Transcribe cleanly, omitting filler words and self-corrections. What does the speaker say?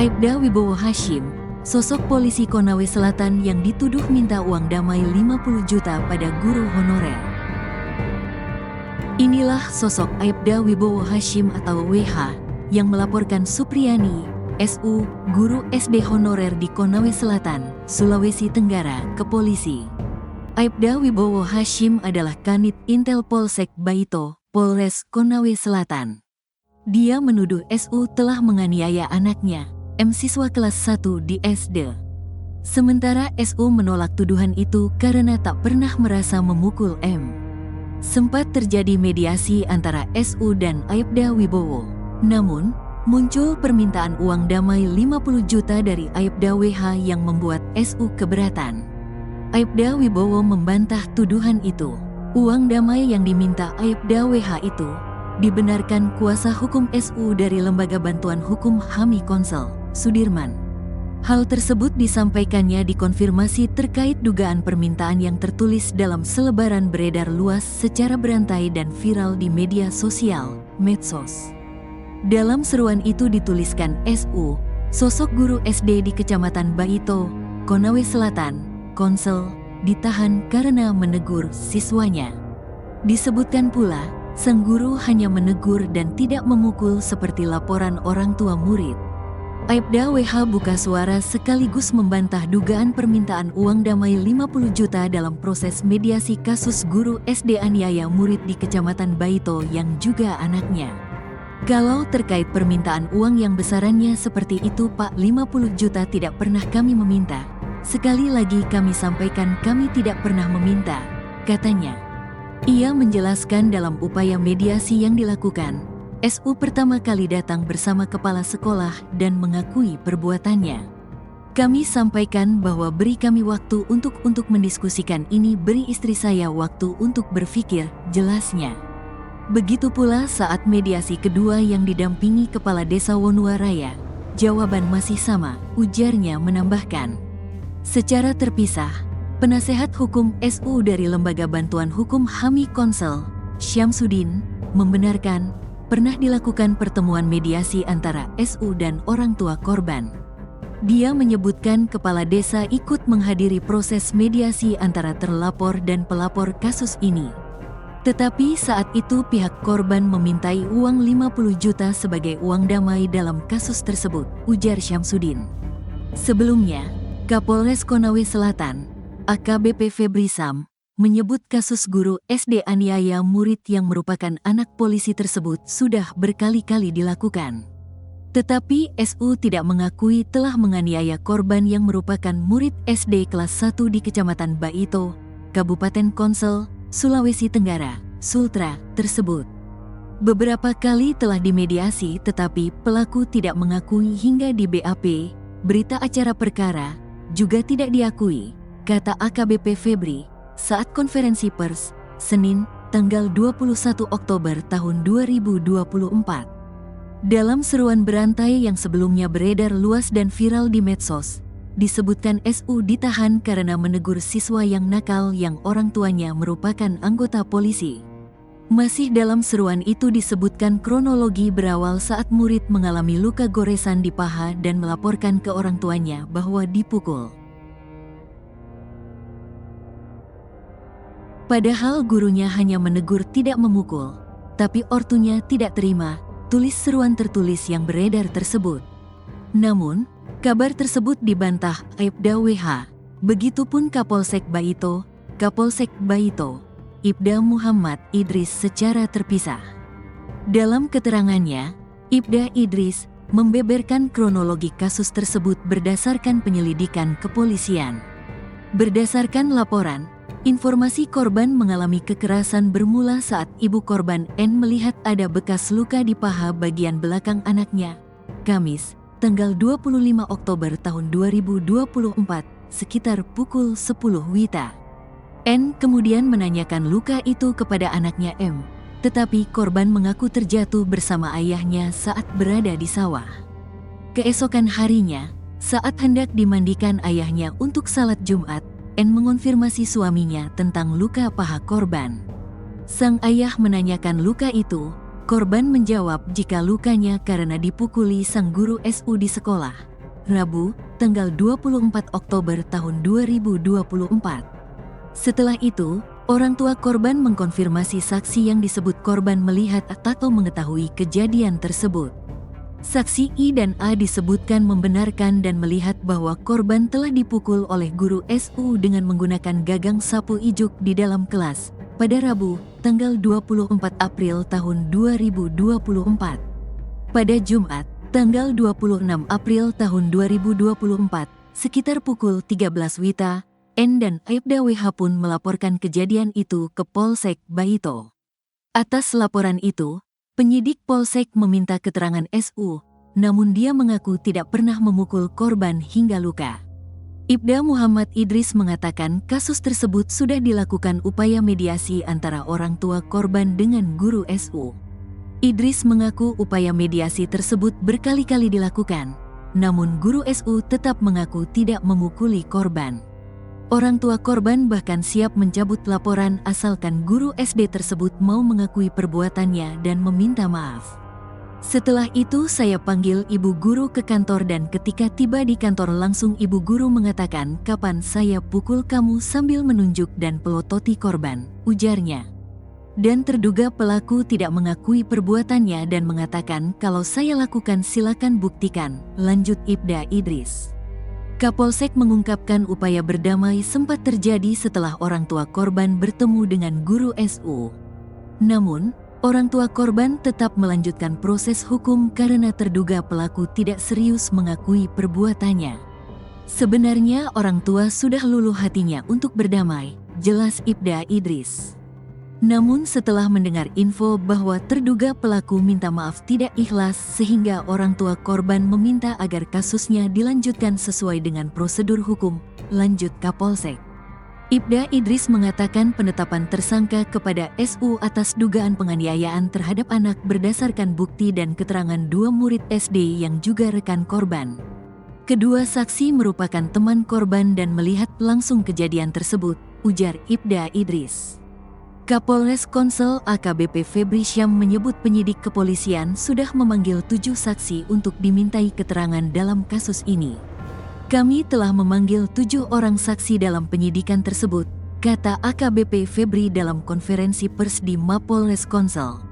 Aibda Wibowo Hashim, sosok polisi Konawe Selatan yang dituduh minta uang damai 50 juta pada guru honorer. Inilah sosok Aibda Wibowo Hashim atau WH yang melaporkan Supriyani, SU, guru SD honorer di Konawe Selatan, Sulawesi Tenggara, ke polisi. Aibda Wibowo Hashim adalah Kanit Intel Polsek Baito, Polres Konawe Selatan. Dia menuduh SU telah menganiaya anaknya, M siswa kelas 1 di SD. Sementara SU menolak tuduhan itu karena tak pernah merasa memukul M. Sempat terjadi mediasi antara SU dan Aibda Wibowo. Namun, muncul permintaan uang damai 50 juta dari Aibda WH yang membuat SU keberatan. Aibda Wibowo membantah tuduhan itu. Uang damai yang diminta Aibda WH itu dibenarkan kuasa hukum SU dari Lembaga Bantuan Hukum HAMI Konsel, Sudirman. Hal tersebut disampaikannya dikonfirmasi terkait dugaan permintaan yang tertulis dalam selebaran beredar luas secara berantai dan viral di media sosial, medsos. Dalam seruan itu dituliskan SU, sosok guru SD di Kecamatan Baito, Konawe Selatan, Konsel, ditahan karena menegur siswanya. Disebutkan pula, sang guru hanya menegur dan tidak memukul seperti laporan orang tua murid. Aibda WH buka suara sekaligus membantah dugaan permintaan uang damai 50 juta dalam proses mediasi kasus guru SD aniaya murid di Kecamatan Baito yang juga anaknya. Kalau terkait permintaan uang yang besarannya seperti itu Pak, 50 juta tidak pernah kami meminta. Sekali lagi kami sampaikan kami tidak pernah meminta, katanya. Ia menjelaskan dalam upaya mediasi yang dilakukan, SU pertama kali datang bersama kepala sekolah dan mengakui perbuatannya. Kami sampaikan bahwa beri kami waktu untuk mendiskusikan ini, beri istri saya waktu untuk berpikir, jelasnya. Begitu pula saat mediasi kedua yang didampingi Kepala Desa Wonuwaraya, jawaban masih sama, ujarnya menambahkan. Secara terpisah, penasehat hukum SU dari Lembaga Bantuan Hukum HAMI Konsel, Syamsuddin, membenarkan pernah dilakukan pertemuan mediasi antara SU dan orang tua korban. Dia menyebutkan kepala desa ikut menghadiri proses mediasi antara terlapor dan pelapor kasus ini. Tetapi saat itu pihak korban memintai uang 50 juta sebagai uang damai dalam kasus tersebut, ujar Syamsuddin. Sebelumnya, Kapolres Konawe Selatan, AKBP Febri Sam, menyebut kasus guru SD aniaya murid yang merupakan anak polisi tersebut sudah berkali-kali dilakukan. Tetapi SU tidak mengakui telah menganiaya korban yang merupakan murid SD kelas 1 di Kecamatan Baito, Kabupaten Konsel, Sulawesi Tenggara, Sultra, tersebut. Beberapa kali telah dimediasi tetapi pelaku tidak mengakui hingga di BAP, berita acara perkara, juga tidak diakui, kata AKBP Febri saat konferensi pers, Senin, tanggal 21 Oktober tahun 2024. Dalam seruan berantai yang sebelumnya beredar luas dan viral di medsos, disebutkan SU ditahan karena menegur siswa yang nakal yang orang tuanya merupakan anggota polisi. Masih dalam seruan itu disebutkan kronologi berawal saat murid mengalami luka goresan di paha dan melaporkan ke orang tuanya bahwa dipukul. Padahal gurunya hanya menegur tidak memukul, tapi ortunya tidak terima, tulis seruan tertulis yang beredar tersebut. Namun, kabar tersebut dibantah Aibda WH, begitupun Kapolsek Baito, Ibda Muhammad Idris secara terpisah. Dalam keterangannya, Ibda Idris membeberkan kronologi kasus tersebut berdasarkan penyelidikan kepolisian. Berdasarkan laporan, informasi korban mengalami kekerasan bermula saat ibu korban N melihat ada bekas luka di paha bagian belakang anaknya. Kamis, tanggal 25 Oktober tahun 2024, sekitar pukul 10 WITA. N kemudian menanyakan luka itu kepada anaknya M, tetapi korban mengaku terjatuh bersama ayahnya saat berada di sawah. Keesokan harinya, saat hendak dimandikan ayahnya untuk salat Jumat, N mengonfirmasi suaminya tentang luka paha korban. Sang ayah menanyakan luka itu, korban menjawab jika lukanya karena dipukuli sang guru SU di sekolah. Rabu, tanggal 24 Oktober tahun 2024. Setelah itu, orang tua korban mengkonfirmasi saksi yang disebut korban melihat atau mengetahui kejadian tersebut. Saksi I dan A disebutkan membenarkan dan melihat bahwa korban telah dipukul oleh guru SU dengan menggunakan gagang sapu ijuk di dalam kelas pada Rabu, tanggal 24 April tahun 2024. Pada Jumat, tanggal 26 April tahun 2024, sekitar pukul 13 WITA, N dan Aibda WH pun melaporkan kejadian itu ke Polsek Baito. Atas laporan itu, penyidik Polsek meminta keterangan SU, namun dia mengaku tidak pernah memukul korban hingga luka. Ibda Muhammad Idris mengatakan kasus tersebut sudah dilakukan upaya mediasi antara orang tua korban dengan guru SU. Idris mengaku upaya mediasi tersebut berkali-kali dilakukan, namun guru SU tetap mengaku tidak memukuli korban. Orang tua korban bahkan siap mencabut laporan asalkan guru SD tersebut mau mengakui perbuatannya dan meminta maaf. Setelah itu saya panggil ibu guru ke kantor dan ketika tiba di kantor langsung ibu guru mengatakan kapan saya pukul kamu sambil menunjuk dan pelototi korban, ujarnya. Dan terduga pelaku tidak mengakui perbuatannya dan mengatakan kalau saya lakukan silakan buktikan, lanjut Ibda Idris. Kapolsek mengungkapkan upaya berdamai sempat terjadi setelah orang tua korban bertemu dengan guru SU. Namun, orang tua korban tetap melanjutkan proses hukum karena terduga pelaku tidak serius mengakui perbuatannya. Sebenarnya orang tua sudah luluh hatinya untuk berdamai, jelas Ibda Idris. Namun setelah mendengar info bahwa terduga pelaku minta maaf tidak ikhlas sehingga orang tua korban meminta agar kasusnya dilanjutkan sesuai dengan prosedur hukum, lanjut Kapolsek. Ibda Idris mengatakan penetapan tersangka kepada SU atas dugaan penganiayaan terhadap anak berdasarkan bukti dan keterangan dua murid SD yang juga rekan korban. Kedua saksi merupakan teman korban dan melihat langsung kejadian tersebut, ujar Ibda Idris. Kapolres Konsel AKBP Febri Syam menyebut penyidik kepolisian sudah memanggil 7 saksi untuk dimintai keterangan dalam kasus ini. Kami telah memanggil 7 orang saksi dalam penyidikan tersebut, kata AKBP Febri dalam konferensi pers di Mapolres Konsel.